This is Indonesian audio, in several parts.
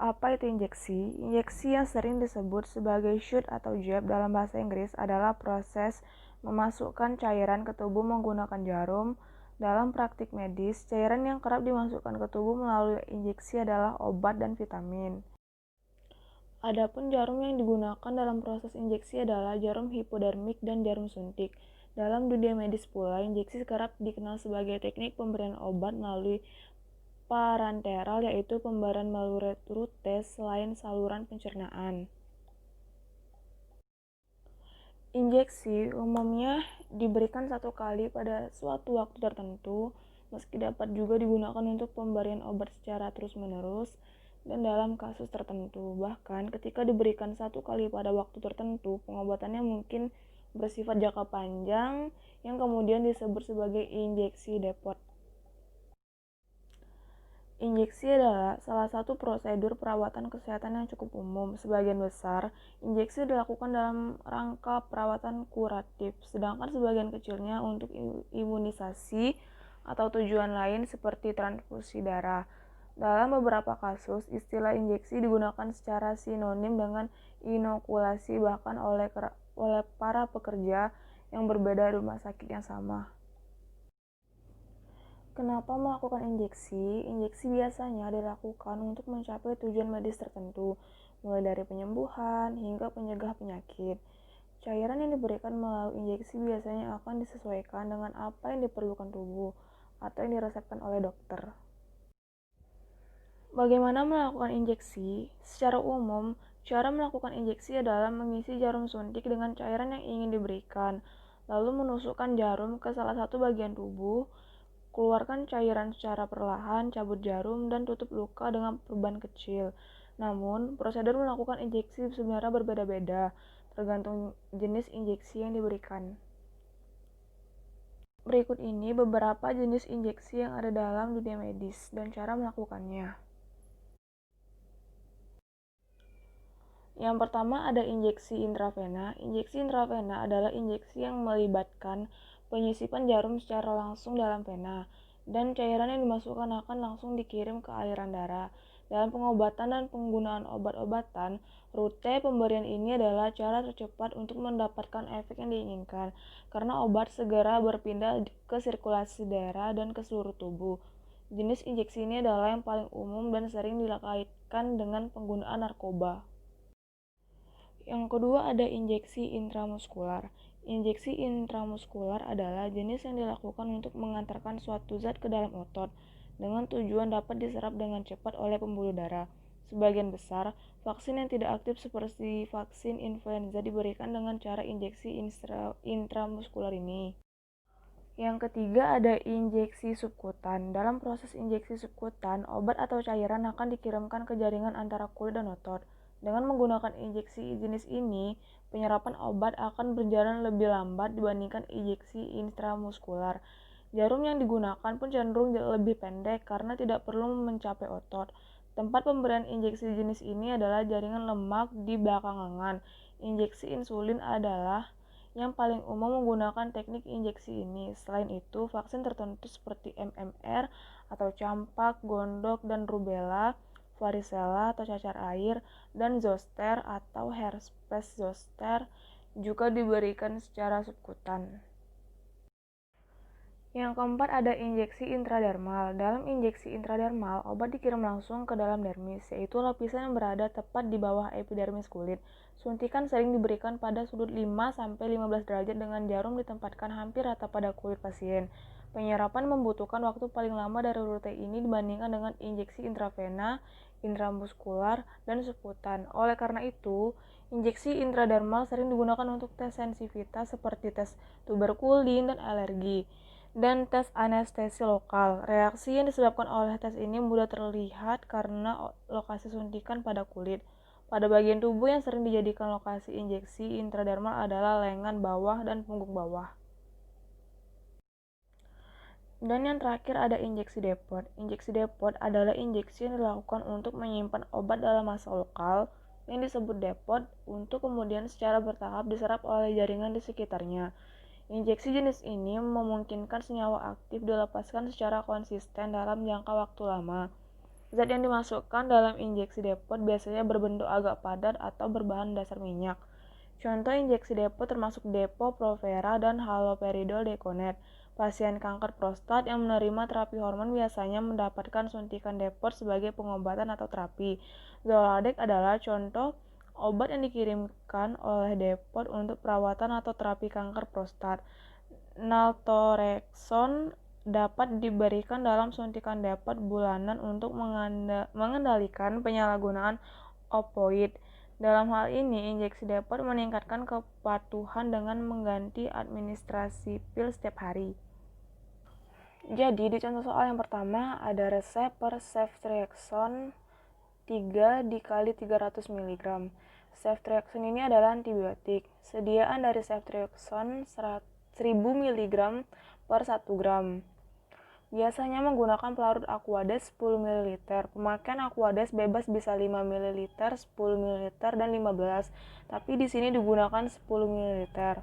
Apa itu injeksi? Injeksi yang sering disebut sebagai shoot atau jab dalam bahasa Inggris adalah proses memasukkan cairan ke tubuh menggunakan jarum. Dalam praktik medis, cairan yang kerap dimasukkan ke tubuh melalui injeksi adalah obat dan vitamin. Adapun jarum yang digunakan dalam proses injeksi adalah jarum hipodermik dan jarum suntik. Dalam dunia medis pula, injeksi kerap dikenal sebagai teknik pemberian obat melalui parenteral, yaitu pemberian melalui rute selain saluran pencernaan. Injeksi umumnya diberikan satu kali pada suatu waktu tertentu, meski dapat juga digunakan untuk pemberian obat secara terus-menerus dan dalam kasus tertentu. Bahkan ketika diberikan satu kali pada waktu tertentu, pengobatannya mungkin bersifat jangka panjang yang kemudian disebut sebagai injeksi depot. Injeksi adalah salah satu prosedur perawatan kesehatan yang cukup umum. Sebagian besar, injeksi dilakukan dalam rangka perawatan kuratif, sedangkan sebagian kecilnya untuk imunisasi atau tujuan lain seperti transfusi darah. Dalam beberapa kasus, istilah injeksi digunakan secara sinonim dengan inokulasi bahkan oleh para pekerja yang berbeda di rumah sakit yang sama. Kenapa melakukan injeksi? Injeksi biasanya dilakukan untuk mencapai tujuan medis tertentu, mulai dari penyembuhan hingga penyegah penyakit. Cairan yang diberikan melalui injeksi biasanya akan disesuaikan dengan apa yang diperlukan tubuh atau yang diresepkan oleh dokter. Bagaimana melakukan injeksi? Secara umum, cara melakukan injeksi adalah mengisi jarum suntik dengan cairan yang ingin diberikan, lalu menusukkan jarum ke salah satu bagian tubuh. Keluarkan cairan secara perlahan, cabut jarum, dan tutup luka dengan perban kecil. Namun, prosedur melakukan injeksi sebenarnya berbeda-beda, tergantung jenis injeksi yang diberikan. Berikut ini beberapa jenis injeksi yang ada dalam dunia medis dan cara melakukannya. Yang pertama ada injeksi intravena. Injeksi intravena adalah injeksi yang melibatkan penyisipan jarum secara langsung dalam vena, dan cairan yang dimasukkan akan langsung dikirim ke aliran darah. Dalam pengobatan dan penggunaan obat-obatan, rute pemberian ini adalah cara tercepat untuk mendapatkan efek yang diinginkan, karena obat segera berpindah ke sirkulasi darah dan ke seluruh tubuh. Jenis injeksi ini adalah yang paling umum dan sering dikaitkan dengan penggunaan narkoba. Yang kedua ada injeksi intramuskular. Injeksi intramuskular adalah jenis yang dilakukan untuk mengantarkan suatu zat ke dalam otot dengan tujuan dapat diserap dengan cepat oleh pembuluh darah. Sebagian besar, vaksin yang tidak aktif seperti vaksin influenza diberikan dengan cara injeksi intramuskular ini. Yang ketiga ada injeksi subkutan. Dalam proses injeksi subkutan, obat atau cairan akan dikirimkan ke jaringan antara kulit dan otot. Dengan menggunakan injeksi jenis ini, penyerapan obat akan berjalan lebih lambat dibandingkan injeksi intramuskular. Jarum yang digunakan pun cenderung lebih pendek karena tidak perlu mencapai otot. Tempat pemberian injeksi jenis ini adalah jaringan lemak di belakang lengan. Injeksi insulin adalah yang paling umum menggunakan teknik injeksi ini. Selain itu, vaksin tertentu seperti MMR atau campak, gondok, dan rubella, varicella atau cacar air, dan zoster atau herpes zoster juga diberikan secara subkutan. Yang keempat ada injeksi intradermal. Dalam injeksi intradermal, obat dikirim langsung ke dalam dermis, yaitu lapisan yang berada tepat di bawah epidermis kulit. Suntikan sering diberikan pada sudut 5-15 derajat dengan jarum ditempatkan hampir rata pada kulit pasien. Penyerapan membutuhkan waktu paling lama dari rute ini dibandingkan dengan injeksi intravena, intramuskular, dan subkutan. Oleh karena itu, injeksi intradermal sering digunakan untuk tes sensitivitas seperti tes tuberkulin dan alergi, dan tes anestesi lokal. Reaksi yang disebabkan oleh tes ini mudah terlihat karena lokasi suntikan pada kulit. Pada bagian tubuh yang sering dijadikan lokasi injeksi intradermal adalah lengan bawah dan punggung bawah. Dan yang terakhir ada injeksi depot. Injeksi depot adalah injeksi yang dilakukan untuk menyimpan obat dalam massa lokal yang disebut depot untuk kemudian secara bertahap diserap oleh jaringan di sekitarnya. Injeksi jenis ini memungkinkan senyawa aktif dilepaskan secara konsisten dalam jangka waktu lama. Zat yang dimasukkan dalam injeksi depot biasanya berbentuk agak padat atau berbahan dasar minyak. Contoh injeksi depot termasuk Depo-Provera dan haloperidol deconet. Pasien kanker prostat yang menerima terapi hormon biasanya mendapatkan suntikan depot sebagai pengobatan atau terapi. Zoladex adalah contoh obat yang dikirimkan oleh depot untuk perawatan atau terapi kanker prostat. Naltrexone dapat diberikan dalam suntikan depot bulanan untuk mengendalikan penyalahgunaan opioid. Dalam hal ini, injeksi depot meningkatkan kepatuhan dengan mengganti administrasi pil setiap hari. Jadi, di contoh soal yang pertama, ada resep per ceftriaxone 3 dikali 300 mg. Ceftriaxone ini adalah antibiotik. Sediaan dari ceftriaxone 1000 mg per 1 gram. Biasanya menggunakan pelarut Aquades 10 ml. Pemakaian Aquades bebas bisa 5 ml, 10 ml, dan 15. Tapi di sini digunakan 10 ml.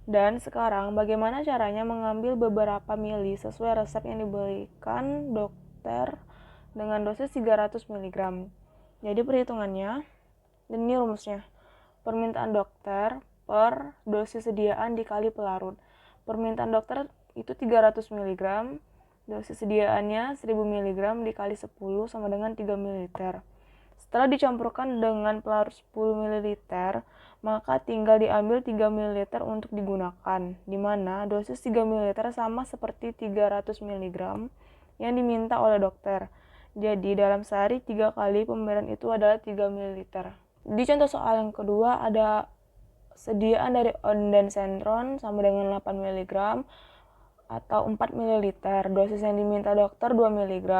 Dan sekarang bagaimana caranya mengambil beberapa mili sesuai resep yang diberikan dokter dengan dosis 300 mg. Jadi perhitungannya, dan ini rumusnya. Permintaan dokter per dosis sediaan dikali pelarut. Permintaan dokter itu 300 mg, dosis sediaannya 1000 mg dikali 10 sama dengan 3 ml. Setelah dicampurkan dengan pelarut 10 ml, maka tinggal diambil 3 ml untuk digunakan, di mana dosis 3 ml sama seperti 300 mg yang diminta oleh dokter. Jadi dalam sehari 3 kali pemberian itu adalah 3 ml. Di contoh soal yang kedua ada sediaan dari ondansetron sama dengan 8 mg atau 4 ml. Dosis yang diminta dokter 2 mg.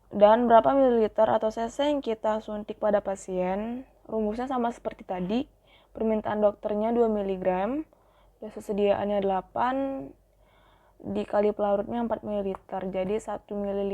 Dan berapa mililiter atau cc yang kita suntik pada pasien? Rumusnya sama seperti tadi. Permintaan dokternya 2 mg, dosis sediaannya 8, dikali pelarutnya 4 ml. Jadi 1 ml